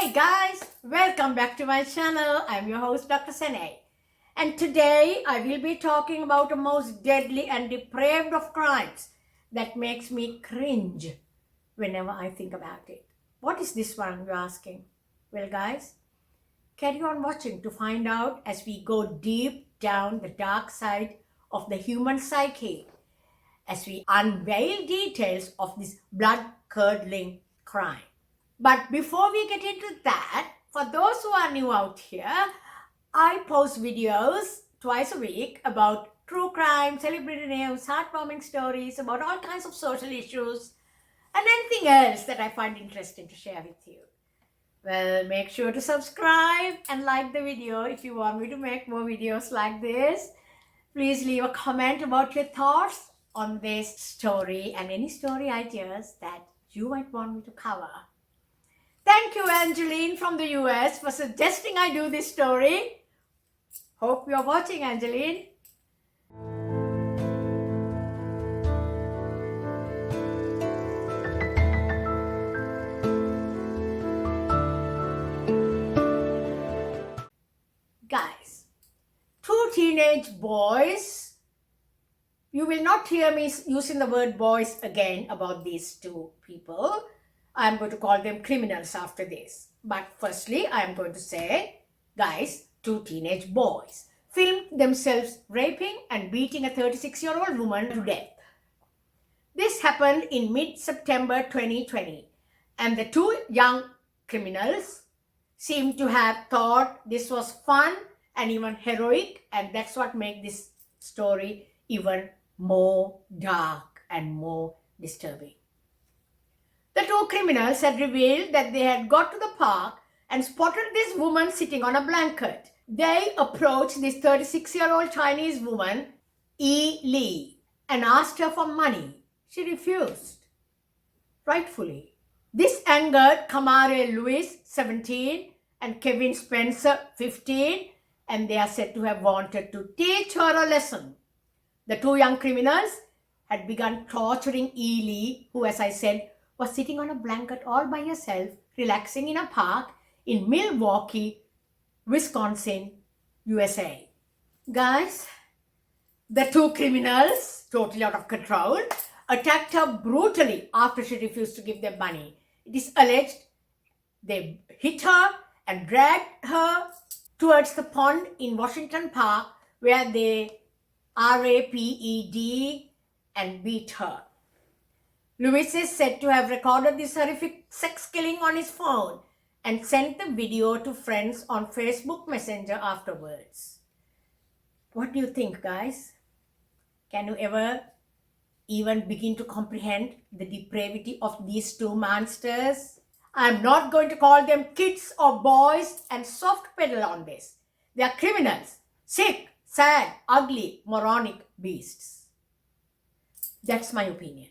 Hey guys, welcome back to my channel. I'm your host Dr. Sene. And today I will be talking about the most deadly and depraved of crimes that makes me cringe whenever I think about it. What is this one, you're asking? Well guys, carry on watching to find out as we go deep down the dark side of the human psyche as we unveil details of this blood-curdling crime. But before we get into that, for those who are new out here, I post videos twice a week about true crime, celebrity news, heartwarming stories about all kinds of social issues and anything else that I find interesting to share with you. Well, make sure to subscribe and like the video if you want me to make more videos like this. Please leave a comment about your thoughts on this story and any story ideas that you might want me to cover. Thank you, Angeline from the US, for suggesting I do this story. Hope you're watching, Angeline. Guys, two teenage boys. You will not hear me using the word boys again about these two people. I'm going to call them criminals after this. But firstly, I'm going to say, guys, two teenage boys filmed themselves raping and beating a 36-year-old woman to death. This happened in mid-September 2020. And the two young criminals seem to have thought this was fun and even heroic. And that's what makes this story even more dark and more disturbing. The two criminals had revealed that they had got to the park and spotted this woman sitting on a blanket. They approached this 36-year-old Chinese woman, E. Lee, and asked her for money. She refused, rightfully. This angered Kamare Lewis, 17, and Kevin Spencer, 15, and they are said to have wanted to teach her a lesson. The two young criminals had begun torturing E. Lee, who, as I said, was sitting on a blanket all by herself, relaxing in a park in Milwaukee, Wisconsin, USA. Guys, the two criminals, totally out of control, attacked her brutally after she refused to give them money. It is alleged they hit her and dragged her towards the pond in Washington Park where they raped and beat her. Lewis is said to have recorded this horrific sex killing on his phone and sent the video to friends on Facebook Messenger afterwards. What do you think, guys? Can you ever even begin to comprehend the depravity of these two monsters? I'm not going to call them kids or boys and soft pedal on this. They are criminals, sick, sad, ugly, moronic beasts. That's my opinion.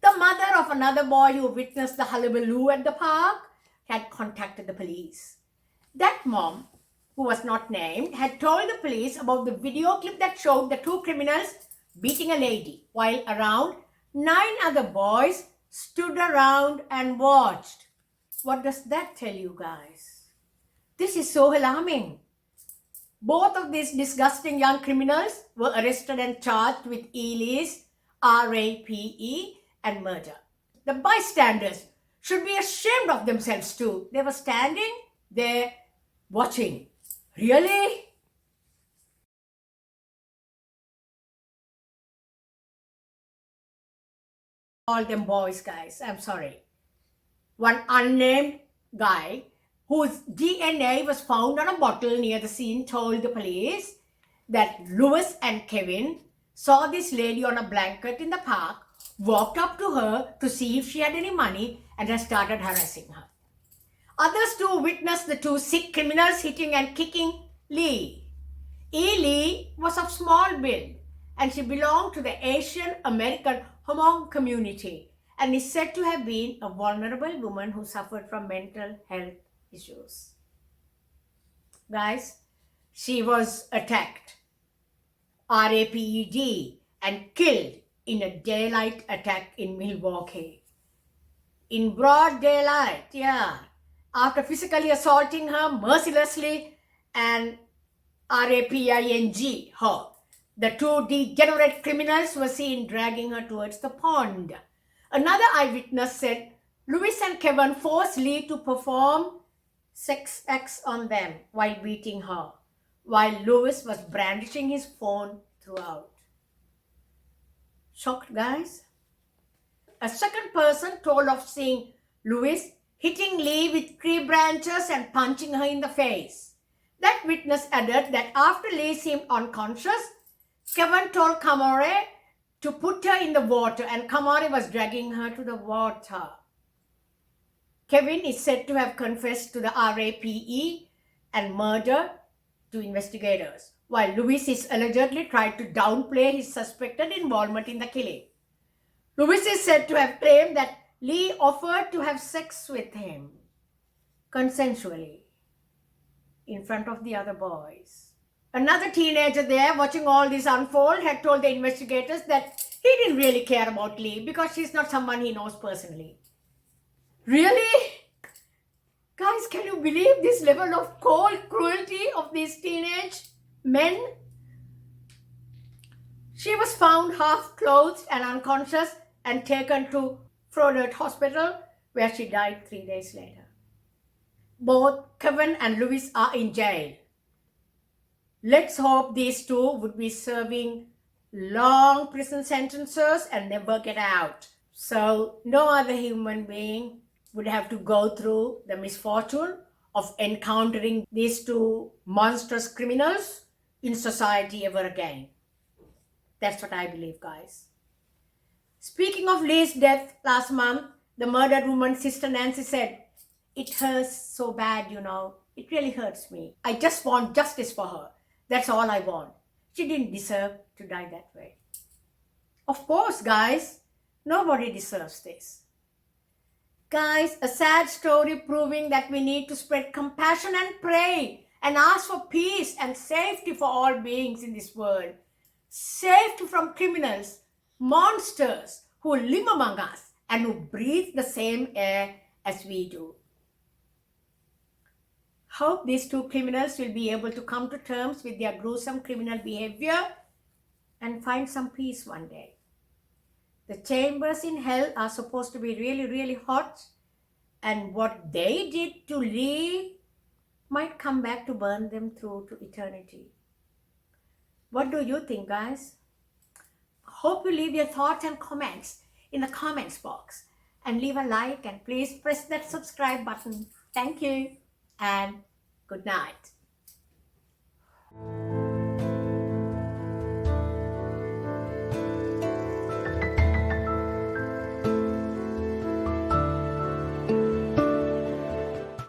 The mother of another boy who witnessed the hullabaloo at the park had contacted the police. That mom, who was not named, had told the police about the video clip that showed the two criminals beating a lady, while around 9 other boys stood around and watched. What does that tell you, guys? This is so alarming. Both of these disgusting young criminals were arrested and charged with Ely's RAPE and murder. The bystanders should be ashamed of themselves too. They were standing there watching. Really? All them boys, guys. I'm sorry. One unnamed guy whose DNA was found on a bottle near the scene told the police that Lewis and Kevin saw this lady on a blanket in the park, walked up to her to see if she had any money, and had started harassing her. Others too witnessed the two sick criminals hitting and kicking Lee. E. Lee was of small build and she belonged to the Asian American Hmong community and is said to have been a vulnerable woman who suffered from mental health issues. Guys, she was attacked, RAPED, and killed in a daylight attack in Milwaukee. In broad daylight, yeah. after physically assaulting her mercilessly and raping her. The two degenerate criminals were seen dragging her towards the pond. Another eyewitness said Lewis and Kevin forced Lee to perform sex acts on them while beating her, while Lewis was brandishing his phone throughout. Shocked, guys? A second person told of seeing Lewis hitting Lee with tree branches and punching her in the face. That witness added that after Lee seemed unconscious, Kevin told Kamare to put her in the water and Kamare was dragging her to the water. Kevin is said to have confessed to the RAPE and murder to investigators, while Lewis is allegedly tried to downplay his suspected involvement in the killing. Lewis is said to have claimed that Lee offered to have sex with him consensually in front of the other boys. Another teenager there watching all this unfold had told the investigators that he didn't really care about Lee because she's not someone he knows personally. Really? Guys, can you believe this level of cold cruelty of these teenage men? She was found half clothed and unconscious and taken to Frodert Hospital, where she died 3 days later. Both Kevin and Lewis are in jail. Let's hope these two would be serving long prison sentences and never get out. So no other human being would have to go through the misfortune of encountering these two monstrous criminals in society ever again. That's what I believe, guys. Speaking of Lee's death last month, the murdered woman's sister Nancy said, "It hurts so bad, you know. It really hurts me. I just want justice for her. That's all I want. She didn't deserve to die that way." Of course, guys, nobody deserves this. Guys, a sad story proving that we need to spread compassion and pray and ask for peace and safety for all beings in this world. Safety from criminals, monsters who live among us and who breathe the same air as we do. Hope these two criminals will be able to come to terms with their gruesome criminal behavior and find some peace one day. The chambers in hell are supposed to be really, really hot, and what they did to Lee might come back to burn them through to eternity. What do you think, guys? Hope you leave your thoughts and comments in the comments box and leave a like and please press that subscribe button. Thank you and good night.